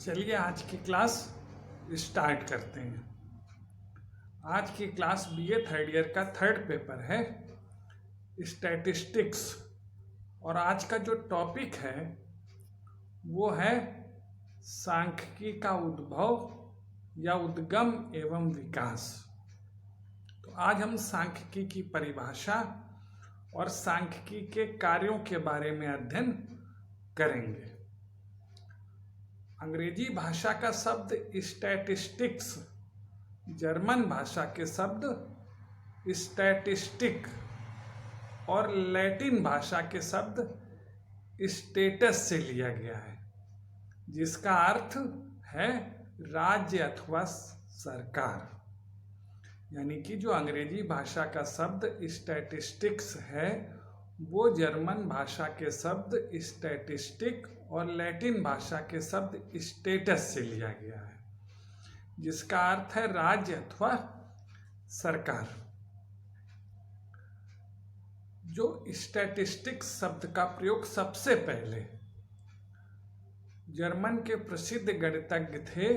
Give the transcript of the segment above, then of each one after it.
चलिए आज की क्लास स्टार्ट करते हैं। आज की क्लास बीए थर्ड ईयर का थर्ड पेपर है स्टैटिस्टिक्स, और आज का जो टॉपिक है वो है सांख्यिकी का उद्भव या उद्गम एवं विकास। तो आज हम सांख्यिकी की परिभाषा और सांख्यिकी के कार्यों के बारे में अध्ययन करेंगे। अंग्रेजी भाषा का शब्द स्टैटिस्टिक्स, जर्मन भाषा के शब्द स्टैटिस्टिक और लैटिन भाषा के शब्द स्टेटस से लिया गया है, जिसका अर्थ है राज्य अथवा सरकार। यानी कि जो अंग्रेजी भाषा का शब्द स्टैटिस्टिक्स है वो जर्मन भाषा के शब्द स्टैटिस्टिक और लैटिन भाषा के शब्द स्टेटस से लिया गया है, जिसका अर्थ है राज्य अथवा सरकार। जो स्टैटिस्टिक्स शब्द का प्रयोग सबसे पहले जर्मन के प्रसिद्ध गणितज्ञ थे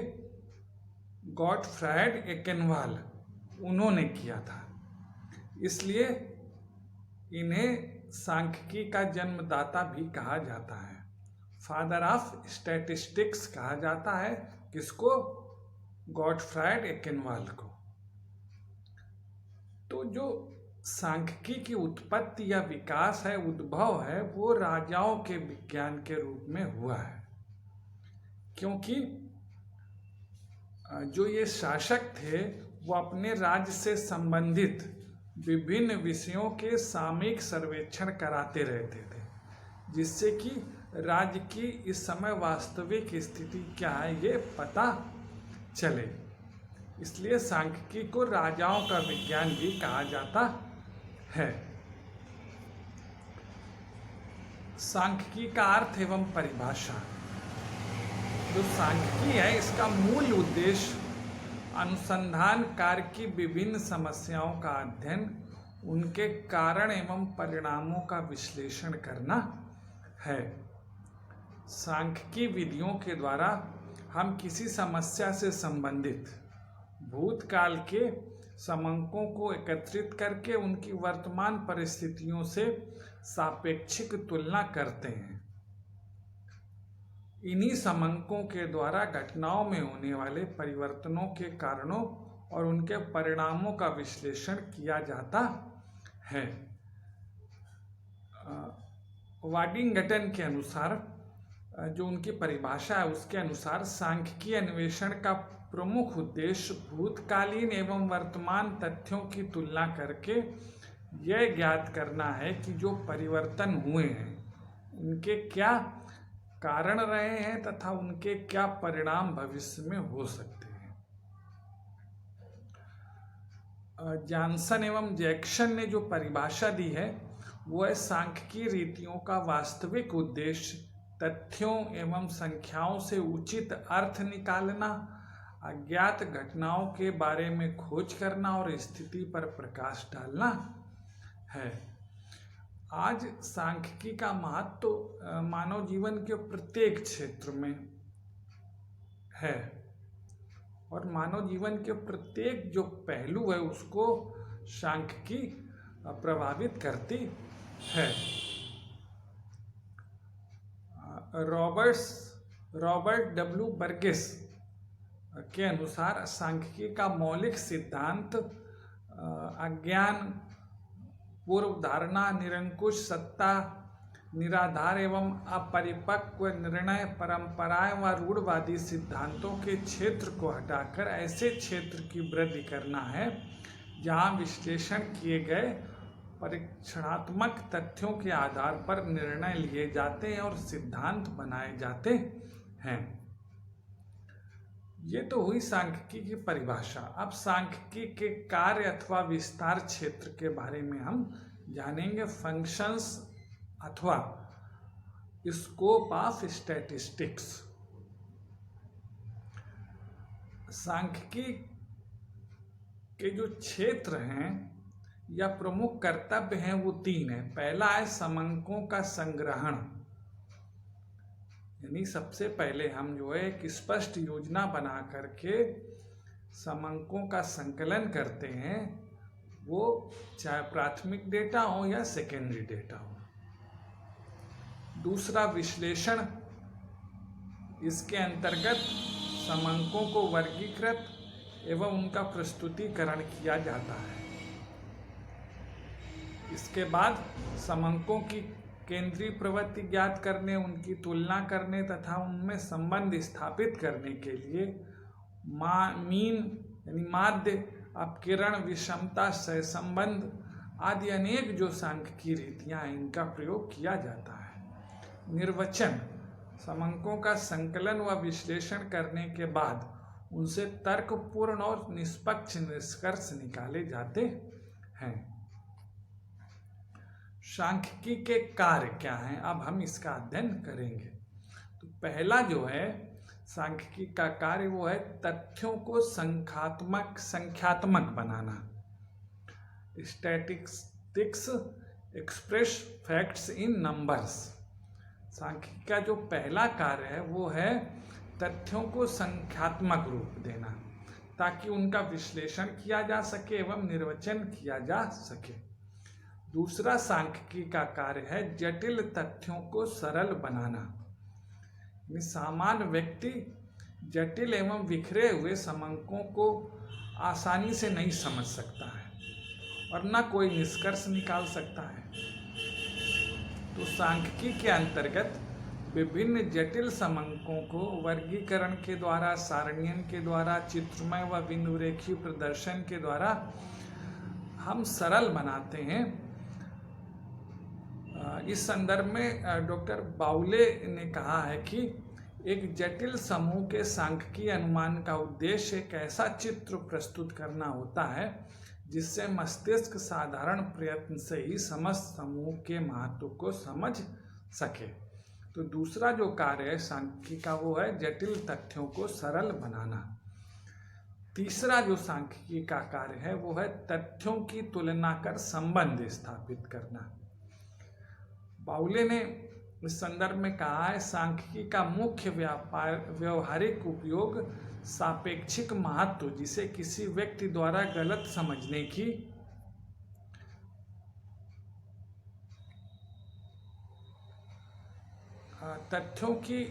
गॉटफ्राइड एकेनवाल, उन्होंने किया था। इसलिए इन्हें सांख्यिकी का जन्मदाता भी कहा जाता है। फादर ऑफ स्टैटिस्टिक्स कहा जाता है किसको? गॉटफ्राइड एकेनवाल को। तो जो सांख्यिकी की उत्पत्ति या विकास है, उद्भव है, वो राजाओं के विज्ञान के रूप में हुआ है। क्योंकि जो ये शासक थे वो अपने राज्य से संबंधित विभिन्न विषयों के सामयिक सर्वेक्षण कराते रहते थे, जिससे कि राज्य की इस समय वास्तविक स्थिति क्या है ये पता चले। इसलिए सांख्यिकी को राजाओं का विज्ञान भी कहा जाता है। सांख्यिकी का अर्थ एवं परिभाषा। जो सांख्यिकी है इसका मूल उद्देश्य अनुसंधान कार्य की विभिन्न समस्याओं का अध्ययन, उनके कारण एवं परिणामों का विश्लेषण करना है। सांख्यिकी विधियों के द्वारा हम किसी समस्या से संबंधित भूतकाल के समंकों को एकत्रित करके उनकी वर्तमान परिस्थितियों से सापेक्षिक तुलना करते हैं। इन्हीं समंकों के द्वारा घटनाओं में होने वाले परिवर्तनों के कारणों और उनके परिणामों का विश्लेषण किया जाता है। वाडिंगटन के अनुसार, जो उनकी परिभाषा है उसके अनुसार, सांख्यिकीय अन्वेषण का प्रमुख उद्देश्य भूतकालीन एवं वर्तमान तथ्यों की तुलना करके यह ज्ञात करना है कि जो परिवर्तन हुए हैं उनके क्या कारण रहे हैं तथा उनके क्या परिणाम भविष्य में हो सकते हैं। जॉनसन एवं जैक्सन ने जो परिभाषा दी है वो है सांख्यिकीय रीतियों का वास्तविक उद्देश्य तथ्यों एवं संख्याओं से उचित अर्थ निकालना, अज्ञात घटनाओं के बारे में खोज करना और स्थिति पर प्रकाश डालना है। आज सांख्यिकी का महत्व तो मानव जीवन के प्रत्येक क्षेत्र में है, और मानव जीवन के प्रत्येक जो पहलू है उसको सांख्यिकी प्रभावित करती है। रॉबर्ट डब्ल्यू बर्गेस के अनुसार सांख्यिकी का मौलिक सिद्धांत अज्ञान, पूर्व धारणा, निरंकुश सत्ता, निराधार एवं अपरिपक्व निर्णय, परंपराएं व रूढ़वादी सिद्धांतों के क्षेत्र को हटाकर ऐसे क्षेत्र की वृद्धि करना है जहां विश्लेषण किए गए परीक्षणात्मक तथ्यों के आधार पर निर्णय लिए जाते हैं और सिद्धांत बनाए जाते हैं। ये तो हुई सांख्यिकी की परिभाषा। अब सांख्यिकी के कार्य अथवा विस्तार क्षेत्र के बारे में हम जानेंगे। फंक्शंस अथवा स्कोप ऑफ स्टैटिस्टिक्स। सांख्यिकी के जो क्षेत्र हैं या प्रमुख कर्तव्य हैं वो तीन हैं। पहला है समंकों का संग्रहण, यानी सबसे पहले हम जो है एक स्पष्ट योजना बना करके समांकों का संकलन करते हैं, वो चाहे प्राथमिक डेटा हो या सेकेंडरी डेटा हो। दूसरा विश्लेषण, इसके अंतर्गत समांकों को वर्गीकृत एवं उनका प्रस्तुतिकरण किया जाता है। इसके बाद समांकों की केंद्रीय प्रवृत्ति ज्ञात करने, उनकी तुलना करने तथा उनमें संबंध स्थापित करने के लिए मीन यानी माध्य, अपकिरण, विषमता, सहसंबंध आदि अनेक जो सांख्यिकी रीतियां हैं इनका प्रयोग किया जाता है। निर्वचन, समांकों का संकलन व विश्लेषण करने के बाद उनसे तर्कपूर्ण और निष्पक्ष निष्कर्ष निकाले जाते हैं। सांख्यिकी के कार्य क्या हैं, अब हम इसका अध्ययन करेंगे। तो पहला जो है सांख्यिकी का कार्य वो है तथ्यों को संख्यात्मक बनाना। Statistics express facts in numbers. सांख्यिकी का जो पहला कार्य है वो है तथ्यों को संख्यात्मक रूप देना, ताकि उनका विश्लेषण किया जा सके एवं निर्वचन किया जा सके। दूसरा सांख्यिकी का कार्य है जटिल तथ्यों को सरल बनाना। सामान्य व्यक्ति जटिल एवं बिखरे हुए समांकों को आसानी से नहीं समझ सकता है और न कोई निष्कर्ष निकाल सकता है। तो सांख्यिकी के अंतर्गत विभिन्न जटिल समांकों को वर्गीकरण के द्वारा, सारणीयन के द्वारा, चित्रमय व बिंदुरेखीय प्रदर्शन के द्वारा हम सरल बनाते हैं। इस संदर्भ में डॉक्टर बाउले ने कहा है कि एक जटिल समूह के सांख्यिकीय अनुमान का उद्देश्य एक ऐसा चित्र प्रस्तुत करना होता है जिससे मस्तिष्क साधारण प्रयत्न से ही समस्त समूह के महत्व को समझ सके। तो दूसरा जो कार्य है सांख्यिकी का वो है जटिल तथ्यों को सरल बनाना। तीसरा जो सांख्यिकी का कार्य है वो है तथ्यों की तुलना कर संबंध स्थापित करना। बाउले ने इस संदर्भ में कहा है सांख्यिकी का मुख्य व्यवहारिक उपयोग सापेक्षिक महत्व, जिसे किसी व्यक्ति द्वारा गलत समझने की तथ्यों की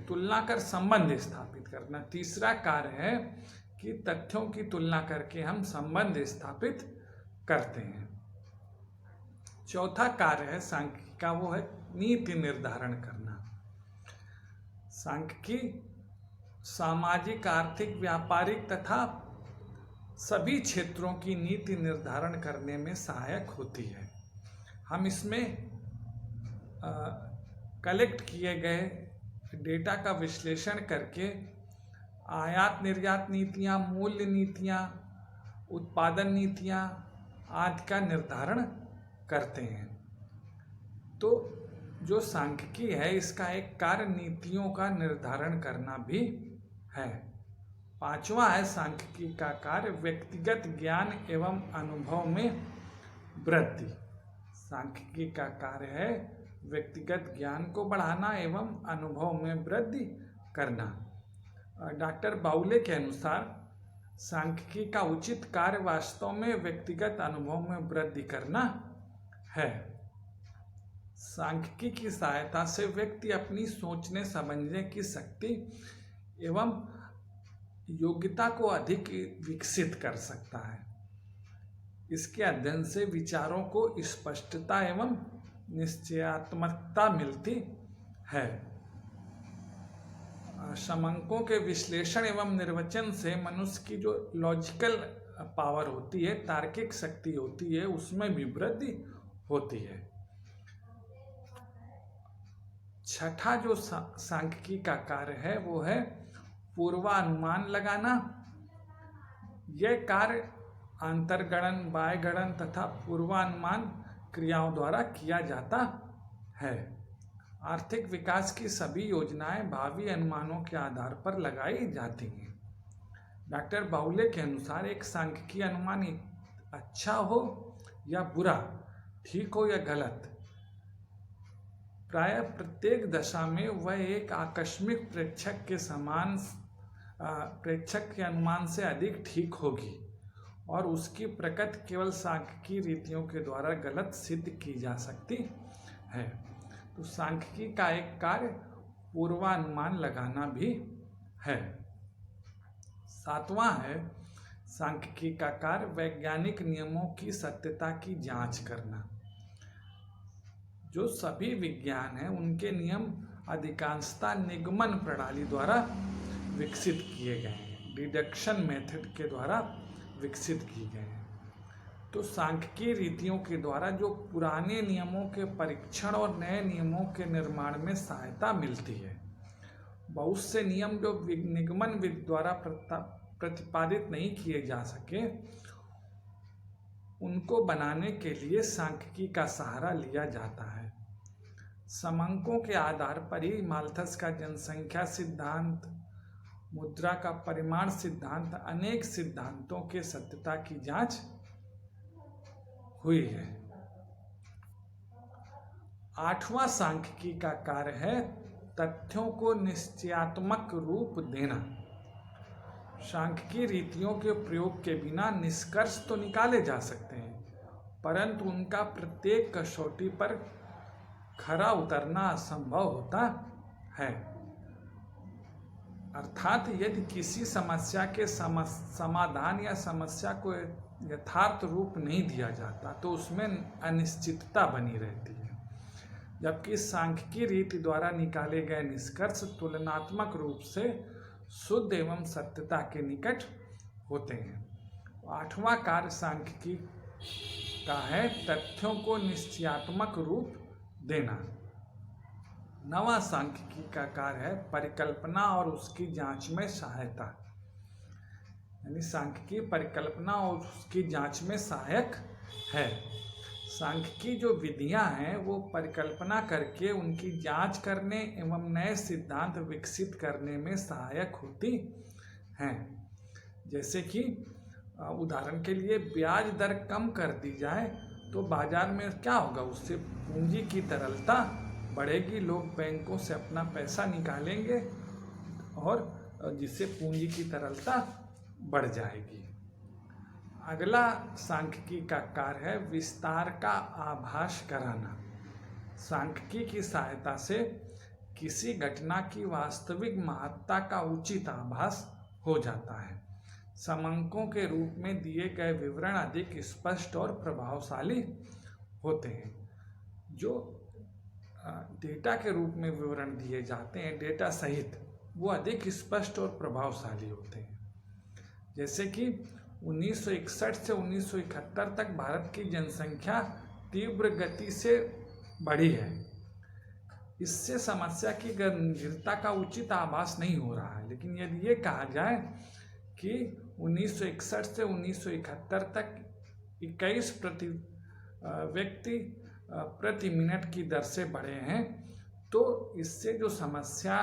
तुलना कर संबंध स्थापित करना। तीसरा कार्य है कि तथ्यों की तुलना करके हम संबंध स्थापित करते हैं। चौथा कार्य है सांख्यिकी का वो है नीति निर्धारण करना। सांख्यिकी सामाजिक, आर्थिक, व्यापारिक तथा सभी क्षेत्रों की नीति निर्धारण करने में सहायक होती है। हम इसमें कलेक्ट किए गए डेटा का विश्लेषण करके आयात निर्यात नीतियां, मूल्य नीतियां, उत्पादन नीतियां आदि का निर्धारण करते हैं। तो जो सांख्यिकी है इसका एक कार्य नीतियों का निर्धारण करना भी है। पांचवा है सांख्यिकी का कार्य व्यक्तिगत ज्ञान एवं अनुभव में वृद्धि। सांख्यिकी का कार्य है व्यक्तिगत ज्ञान को बढ़ाना एवं अनुभव में वृद्धि करना। डॉक्टर बाउले के अनुसार सांख्यिकी का उचित कार्य वास्तव में व्यक्तिगत अनुभव में वृद्धि करना है। सांख्यिकी की सहायता से व्यक्ति अपनी सोचने समझने की शक्ति एवं योग्यता को अधिक विकसित कर सकता है। इसके अध्ययन से विचारों को स्पष्टता एवं निश्चयात्मकता मिलती है। समांकों के विश्लेषण एवं निर्वचन से मनुष्य की जो लॉजिकल पावर होती है, तार्किक शक्ति होती है, उसमें भी वृद्धि होती है। छठा जो सांख्यिकी का कार्य है वो है पूर्वानुमान लगाना। यह कार्य अंतर्गणन, बाह्यगणन तथा पूर्वानुमान क्रियाओं द्वारा किया जाता है। आर्थिक विकास की सभी योजनाएं भावी अनुमानों के आधार पर लगाई जाती हैं। डॉक्टर बाउले के अनुसार एक सांख्यिकीय अनुमान अच्छा हो या बुरा, ठीक हो या गलत, प्रायः प्रत्येक दशा में वह एक आकस्मिक प्रेक्षक के अनुमान से अधिक ठीक होगी और उसकी प्रकृति केवल सांख्यिकी रीतियों के द्वारा गलत सिद्ध की जा सकती है। तो सांख्यिकी का एक कार्य पूर्वानुमान लगाना भी है। 7वां है सांख्यिकी का कार्य वैज्ञानिक नियमों की सत्यता की जांच करना। जो सभी विज्ञान हैं उनके नियम अधिकांशतः निगमन प्रणाली द्वारा विकसित किए गए हैं, डिडक्शन मेथड के द्वारा विकसित किए गए हैं। तो सांख्यिकीय रीतियों के द्वारा जो पुराने नियमों के परीक्षण और नए नियमों के निर्माण में सहायता मिलती है। बहुत से नियम जो निगमन विधि द्वारा प्रतिपादित नहीं किए जा सके, उनको बनाने के लिए सांख्यिकी का सहारा लिया जाता है। समंकों के आधार पर ही माल्थस का जनसंख्या सिद्धांत, मुद्रा का परिमाण सिद्धांत, अनेक सिद्धांतों के सत्यता की जांच हुई है। 8वां सांख्यिकी का कार्य है तथ्यों को निश्चयात्मक रूप देना। सांख्यिकी रीतियों के प्रयोग के बिना निष्कर्ष तो निकाले जा सकते हैं, परंतु उनका प्रत्येक कसौटी पर खरा उतरना असंभव होता है। अर्थात यदि किसी समस्या के समाधान या समस्या को यथार्थ रूप नहीं दिया जाता तो उसमें अनिश्चितता बनी रहती है, जबकि सांख्यिकी रीति द्वारा निकाले गए निष्कर्ष तुलनात्मक रूप से शुद्ध एवं सत्यता के निकट होते हैं। 8वां कार्य सांख्यिकी का है तथ्यों को निश्चयात्मक रूप देना। 9वां सांख्यिकी का कार्य है परिकल्पना और उसकी जांच में सहायता। यानी सांख्यिकी परिकल्पना और उसकी जांच में सहायक है। सांख्यिकी जो विधियां हैं वो परिकल्पना करके उनकी जांच करने एवं नए सिद्धांत विकसित करने में सहायक होती हैं। जैसे कि उदाहरण के लिए ब्याज दर कम कर दी जाए तो बाजार में क्या होगा, उससे पूंजी की तरलता बढ़ेगी, लोग बैंकों से अपना पैसा निकालेंगे और जिससे पूंजी की तरलता बढ़ जाएगी। अगला सांख्यिकी का कार्य है विस्तार का आभास कराना। सांख्यिकी की सहायता से किसी घटना की वास्तविक महत्ता का उचित आभास हो जाता है। समंकों के रूप में दिए गए विवरण अधिक स्पष्ट और प्रभावशाली होते हैं। जो डेटा के रूप में विवरण दिए जाते हैं डेटा सहित, वो अधिक स्पष्ट और प्रभावशाली होते हैं। जैसे कि 1961 से 1971 तक भारत की जनसंख्या तीव्र गति से बढ़ी है। इससे समस्या की गंभीरता का उचित आभास नहीं हो रहा है। लेकिन यदि ये कहा जाए कि 1961 से 1971 तक 21 व्यक्ति प्रति मिनट की दर से बढ़े हैं, तो इससे जो समस्या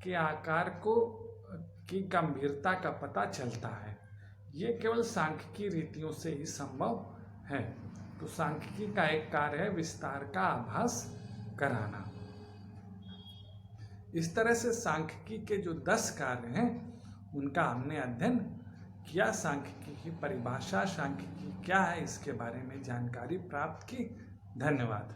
के आकार की गंभीरता का पता चलता है। ये केवल सांख्यिकी रीतियों से ही संभव है। तो सांख्यिकी का एक कार्य है विस्तार का आभास कराना। इस तरह से सांख्यिकी के जो 10 कार्य हैं उनका हमने अध्ययन किया। सांख्यिकी की परिभाषा, सांख्यिकी क्या है, इसके बारे में जानकारी प्राप्त की। धन्यवाद।